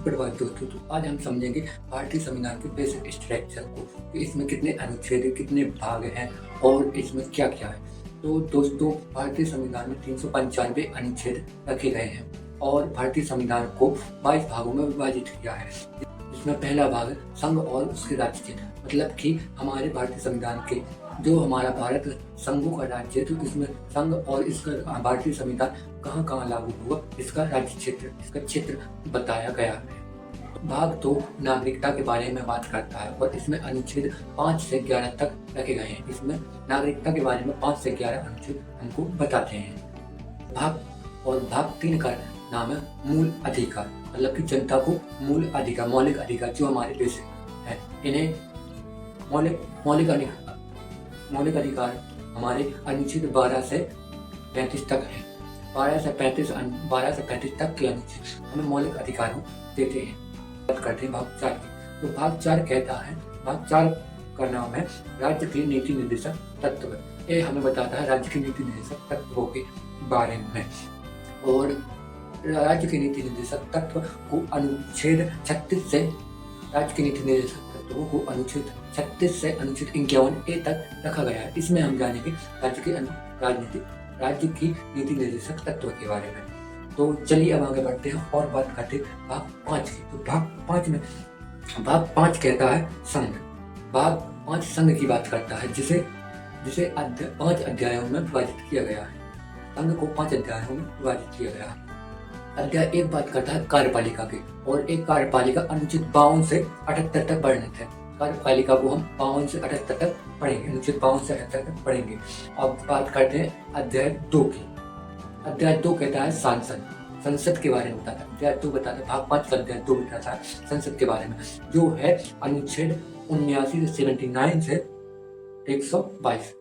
सुप्रभात दोस्तों। तो आज हम समझेंगे भारतीय संविधान के बेसिक स्ट्रक्चर को कि इसमें कितने अनुच्छेद हैं, कितने भाग हैं और इसमें क्या क्या है। तो दोस्तों, भारतीय संविधान में 395 अनुच्छेद रखे गए हैं और भारतीय संविधान को 22 भागों में विभाजित किया है। इसमें पहला भाग संघ और उसके राज्य क्षेत्र, मतलब कि हमारे भारतीय संविधान के जो हमारा भारत संघों का राज्य है, तो इसमें संघ और इसका भारतीय संविधान कहाँ कहाँ लागू हुआ, इसका राज्य क्षेत्र, इसका क्षेत्र बताया गया है। भाग 2 नागरिकता के बारे में बात करता है और इसमें अनुच्छेद 5 से 11 तक रखे गए हैं। इसमें नागरिकता के बारे में 5 से 11 अनुच्छेद हमको बताते हैं। भाग 3 का नाम है मूल अधिकार, मतलब कि जनता को मूल अधिकार, मौलिक अधिकार जो हमारे देश है, इन्हें मौलिक अधिकार हमारे अनुच्छेद 12 से 35 तक है। 12 से 35 तक के अनुच्छेद हमें मौलिक अधिकार देते हैं। बात करते हैं भाग 4 की। तो भाग 4 कहता है, भाग 4 का नाम है राज्य की नीति निर्देशक तत्व। ये हमें बताता है राज्य की नीति निर्देशक तत्वों के बारे में। और राज्य की नीति निर्देशक तत्व को अनुच्छेद 36 से राज्य की नीति निर्देशक तत्वों को अनुच्छेद 36 से अनुच्छेद 51A तक रखा गया है। इसमें हम जानेंगे राज्य की नीति निर्देशक तत्व के बारे में। तो चलिए अब आगे बढ़ते हैं और बात करते हैं भाग 5 की। तो भाग 5 कहता है संघ। भाग 5 संघ की बात करता है, जिसे 5 अध्यायों में विभाजित किया गया है। संघ को 5 अध्यायों में विभाजित किया गया है। अध्याय 1 बात करता है कार्यपालिका की, और एक कार्यपालिका अनुच्छेद 52 से 78 तक वर्णित है। कार्यपालिका को हम 52 से 78 तक पढ़ेंगे, अनुच्छेद 52 से 78 तक पढ़ेंगे। अब बात करते हैं अध्याय 2 की। अध्याय 2 कहता है संसद के बारे में बताता है। अध्याय 2 बताता है, भाग 5 का अध्याय 2 बताता है संसद के बारे में, जो है अनुच्छेद 79 से 79 से 122।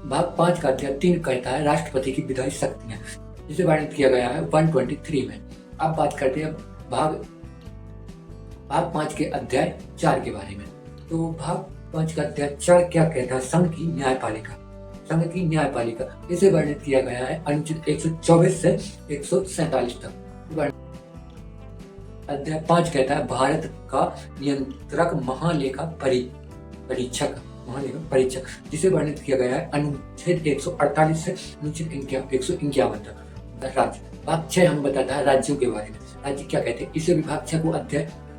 भाग 5 का अध्याय 3 कहता है राष्ट्रपति की विधायी शक्तियां, जिसे वर्णित किया गया है 123 में। अब बात करते हैं भाग 5 के अध्याय 4 के बारे में। तो भाग 5 का अध्याय 4 क्या कहता है, संघ की न्यायपालिका, इसे वर्णित किया गया है अनुच्छेद 124 से 147 तक। अध्याय 5 कहता है भारत का नियंत्रक महालेखा परीक्षक, जिसे वर्णित किया गया है अनुच्छेद 148 से अनुच्छेद 151 तक। राज्य, भाग 6 हम बताता है राज्यों के बारे में। राज्य क्या कहते हैं, इसे विभाग 6 को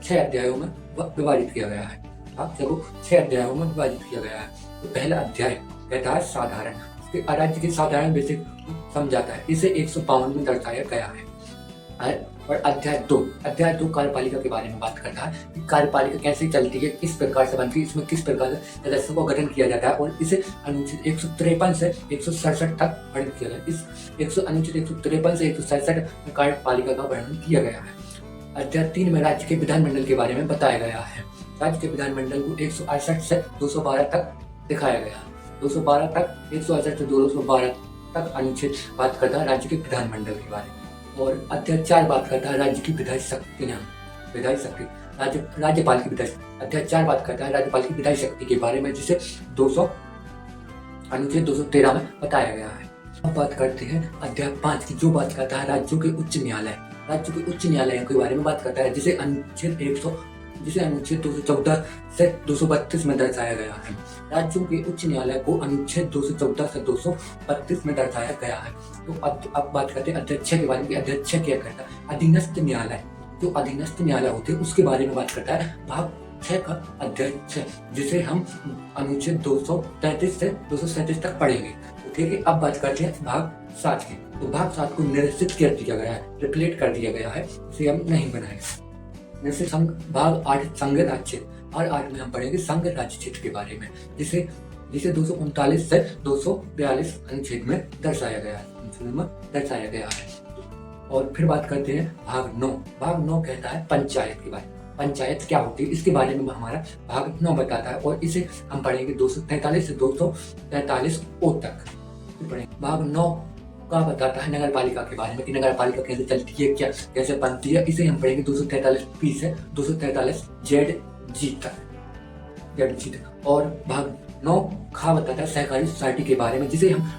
6 अध्यायों में विभाजित किया गया है। भाग 6 को 6 अध्यायों में विभाजित किया गया है। तो पहला अध्याय कहता है साधारण, राज्य के साधारण बेसिक समझाता है, इसे 152 में दर्शाया गया है। और अध्याय 2 कार्यपालिका के बारे में बात करता है कि कार्यपालिका कैसे चलती है, किस प्रकार से बनती है, इसमें किस प्रकार से सदस्यों का गठन किया जाता है, और इसे अनुच्छेद 153 से 167 तक वर्णित किया गया है। अनुच्छेद 153 से 167 में कार्यपालिका का वर्णन किया गया है। अध्याय 3 में राज्य के विधानमंडल के बारे में बताया गया है। राज्य के विधानमंडल को 168 से 212 तक दिखाया गया है। 212 तक, 168 से 212 तक अनुच्छेद बात करता है राज्य के विधानमंडल के बारे में। और अध्याय 4 बात करता है राज्य की विधायी शक्ति, राज्यपाल की विधायी। अध्याय 4 बात करता है राज्यपाल की विधायी शक्ति के बारे में, जिसे अनुच्छेद 213 में बताया गया है। अब बात करते हैं अध्याय 5 की, जो बात करता है राज्यों के उच्च न्यायालय के बारे में बात करता है, जिसे अनुच्छेद 214 से 232 में दर्शाया गया है। राज्यों के उच्च न्यायालय को अनुच्छेद 214 से 232 में दर्शाया गया है। तो अब बात करते हैं अध्याय 6 के बारे में। अध्याय 6 क्या करता है, अधीनस्थ न्यायालय, जो अधीनस्थ न्यायालय होते हैं उसके बारे में बात करता है। भाग 6 का अध्याय 6, जिसे हम अनुच्छेद 233 से 237 तक पढ़ेंगे। ठीक है, अब बात करते हैं भाग 7 की। तो भाग 7 को निरसित कर दिया गया है, रिप्लेट कर दिया गया है, इसे हम नहीं बनाएंगे। जैसे भाग 8 संघ राज्य, और 8 में हम पढ़ेंगे संघ राज्य क्षेत्र के बारे में, जिसे 239 से 242 अनुच्छेद में दर्शाया गया है। और फिर बात करते हैं भाग 9। भाग 9 कहता है पंचायत के बारे में। पंचायत क्या होती है, इसके बारे में हमारा भाग 9 बताता है, और इसे हम पढ़ेंगे 243 से 243 O तक पढ़ेंगे। भाग 9 का बताता है नगर पालिका के बारे में, कि नगर पालिका कैसे चलती है, क्या कैसे बनती है, इसे हम पढ़ेंगे 243P से 243ZG तक। और भाग 9 खा बताता है सहकारी सोसाइटी के बारे में, जिसे हम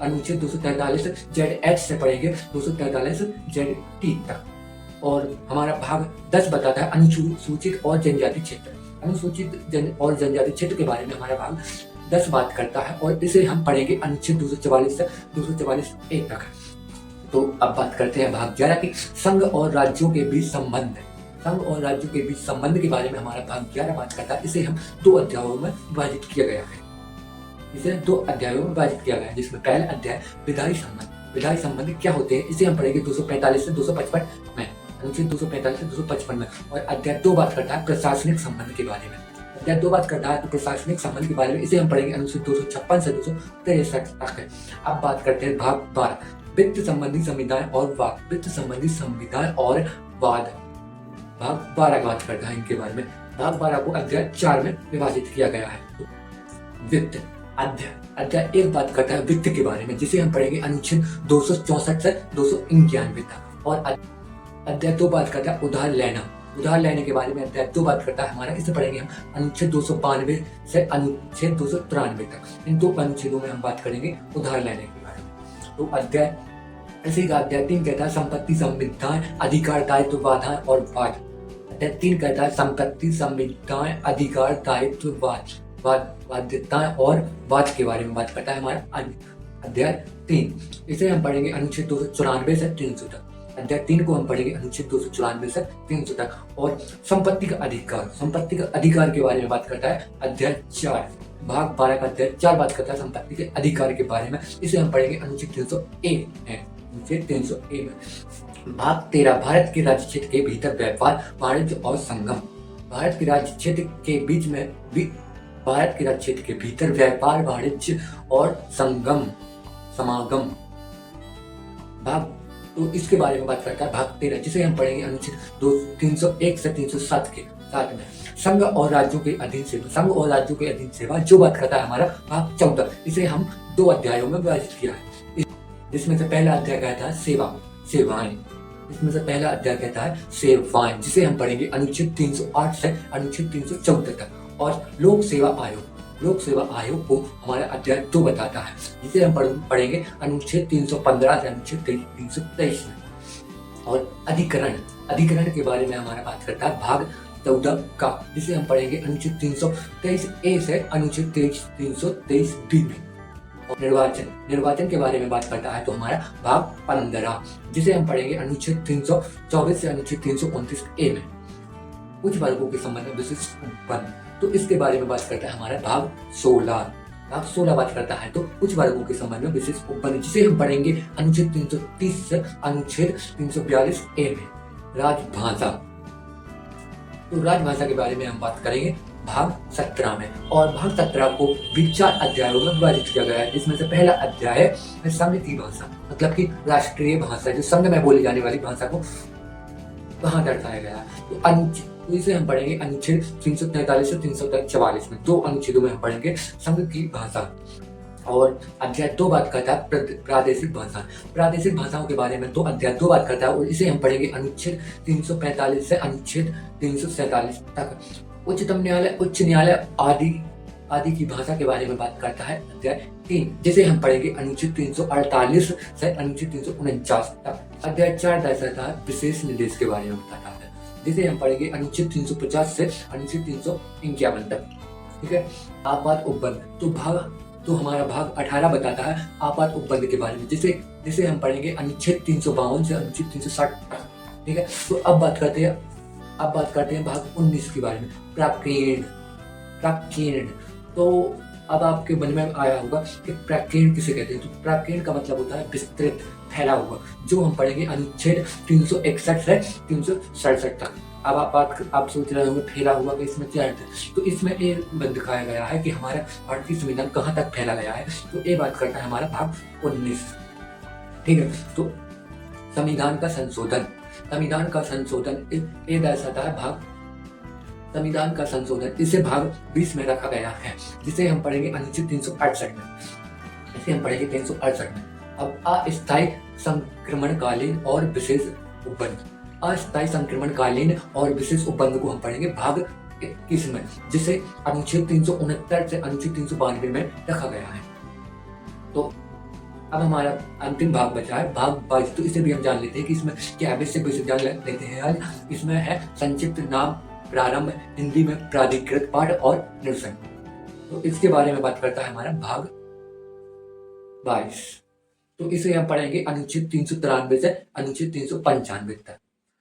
अनुच्छेद 243ZH से पढ़ेंगे 243ZT तक। और हमारा भाग 10 बताता है अनुसूचित और जनजाति क्षेत्र। अनुसूचित और जनजाति क्षेत्र के बारे में हमारा भाग 10 बात करता है और इसे हम पढ़ेंगे अनुच्छेद 244 से 244 एक तक। तो अब बात करते हैं भाग 11 की संघ और राज्यों के बीच संबंध। संघ और राज्यों के बीच संबंध के बारे में हमारा भाग 11 बात करता है। इसे हम 2 अध्यायों में विभाजित किया गया है। इसे 2 अध्यायों में विभाजित किया गया है, जिसमें पहला अध्याय विधायी संबंध। विधायी संबंध क्या होते हैं इसे हम पढ़ेंगे 245 से 255 में, अनुच्छेद 245 से 255 में। और अध्याय 2 बात करता है प्रशासनिक संबंध के बारे में। अध्याय 2 बात करता है तो प्रशासनिक संबंध के बारे में, इसे हम पढ़ेंगे अनुच्छेद 256 से 263 तक। अब बात करते हैं भाग 12 वित्त संबंधी संविधान और वाद। वित्त संबंधी संविधान और वाद भाग 12 बात करता है इनके बारे में। भाग 12 को अध्याय 4 में विभाजित किया गया है। वित्त अध्याय 1 बात करता है वित्त के बारे में, जिसे हम पढ़ेंगे अनुच्छेद 264 से 291 तक। और अध्याय 2 बात करता है उधार लेना। उधार लेने के बारे में अध्याय 2 बात करता है हमारा, इसे पढ़ेंगे हम अनुच्छेद 292 से अनुच्छेद 293 तक। इन 2 अनुच्छेदों में हम बात करेंगे उधार लेने के बारे में। तो अध्याय इसी का अध्याय 3 कहता है संपत्ति संविधान अधिकार दायित्व बाधा और वाद। अध्याय 3 कहता है संपत्ति संविधान अधिकार दायित्व बाध्यताएं और वाद के बारे में बात करता है हमारा अध्याय 3। इसे हम पढ़ेंगे अनुच्छेद 294 से 300 तक। अध्याय 3 को हम पढ़ेंगे अनुच्छेद 294 से 300 तक। और संपत्ति का अधिकार के बारे में बात करता है अध्याय 4। भाग 12 का अध्याय 4 बात करता है संपत्ति के अधिकार के बारे में, इसे हम पढ़ेंगे अनुच्छेद 300A है, अनुच्छेद 300A में। भाग 13 भारत के राज्य क्षेत्र के भीतर व्यापार वाणिज्य और संगम। भारत के राज्य क्षेत्र के बीच में भारत के राज्य क्षेत्र के भीतर व्यापार वाणिज्य और समागम भाग, तो इसके बारे में बात करता है भाग 13, जिसे हम पढ़ेंगे अनुच्छेद 301 से 307 के साथ में। संघ और राज्यों के अधीन सेवा जो बात करता है हमारा भाग 14। इसे हम 2 अध्यायों में विभाजित किया है, जिसमें से पहला अध्याय कहता है सेवाएं। इसमें से पहला अध्याय कहता है सेवाएं, जिसे हम पढ़ेंगे अनुच्छेद 308 से अनुच्छेद 314 तक। और लोक सेवा आयोग को हमारा अध्याय 2 बताता है, जिसे हम पढ़ेंगे अनुच्छेद 315 से अनुच्छेद 323 में। और अधिकरण के बारे में हमारा बात करता है भाग 14 का, जिसे हम पढ़ेंगे अनुच्छेद 323A से अनुच्छेद 323B में। और निर्वाचन के बारे में बात करता है तो हमारा भाग 15, जिसे हम पढ़ेंगे अनुच्छेद 324 से अनुच्छेद 329A में। उच्च वर्गों के संबंध में विशिष्ट उपबंध, तो इसके बारे में बात करता है हमारा भाग 16 बात करता है तो उच्च वर्गों के संबंध में विशिष्ट उपबंध, जिसे हम पढ़ेंगे अनुच्छेद 330 से अनुच्छेद 342A में। राजभाषा, तो राजभाषा के बारे में हम बात करेंगे भाग 17 में। और भाग 17 को भी 4 अध्यायों में विभाजित किया गया है, जिसमें से पहला अध्याय है संघ की भाषा, मतलब कि राष्ट्रीय भाषा, जो संघ में बोली जाने वाली भाषा को कहाँ दर्शाया गया है। तो इसे हम पढ़ेंगे अनुच्छेद 343 से 344 में। 2 अनुच्छेदों में हम पढ़ेंगे संघ की भाषा। और अध्याय 2 बात करता है प्रादेशिक भाषाओं के बारे में। तो अध्याय 2 बात करता है और इसे हम पढ़ेंगे अनुच्छेद 345 से अनुच्छेद 347 तक। उच्चतम न्यायालय, उच्च न्यायालय आदि की भाषा के बारे में बात करता है अध्याय 3, जिसे हम पढ़ेंगे अनुच्छेद 348 से अनुच्छेद 349 तक। अध्याय 4 दर्शाता है विशेष निर्देश के बारे में बताता है, जिसे हम पढ़ेंगे अनुच्छेद 350 से अनुच्छेद 351 तक। ठीक है। आपात उपबंध, तो हमारा भाग 18 बताता है आपात उपबंध के बारे में, जिसे हम पढ़ेंगे अनुच्छेद 352 से अनुच्छेद 360 तक। ठीक है। तो अब बात करते हैं भाग 19 के बारे में, प्राकीर्ण। तो अब आपके मन में आया होगा कि प्राकीर्ण किसे कहते हैं। तो प्राकीर्ण का मतलब होता है विस्तृत, फैला हुआ, जो हम पढ़ेंगे अनुच्छेद 361 से 367 तक। अब आप सोच रहे होंगे फैला हुआ कि इसमें क्या अर्थ है। तो इसमें ये दिखाया गया है कि हमारा भारतीय संविधान कहाँ तक फैला गया है। तो ये बात करता है हमारा भाग 19। ठीक है। तो संविधान का संशोधन ये दर्शाता है भाग संविधान का संशोधन, इसे भाग 20 में रखा गया है, जिसे हम पढ़ेंगे अनुच्छेद 368 में। अब अस्थायी संक्रमणकालीन और विशेष उपबंध को हम पढ़ेंगे भाग 21 में, जिसे अनुच्छेद 369 से अनुच्छेद 392 में रखा गया है। तो अब हमारा अंतिम भाग बचा है भाग 22। तो इसे भी हम जान लेते हैं कि इसमें क्या बेसिक बेसिक जान लेते हैं आज। इसमें है संक्षिप्त नाम, प्रारंभ, हिंदी में प्राधिकृत पाठ और निरसन। तो इसके बारे में बात करता है हमारा भाग 22। तो इसे हम पढ़ेंगे अनुच्छेद 393 से अनुच्छेद 395 तक।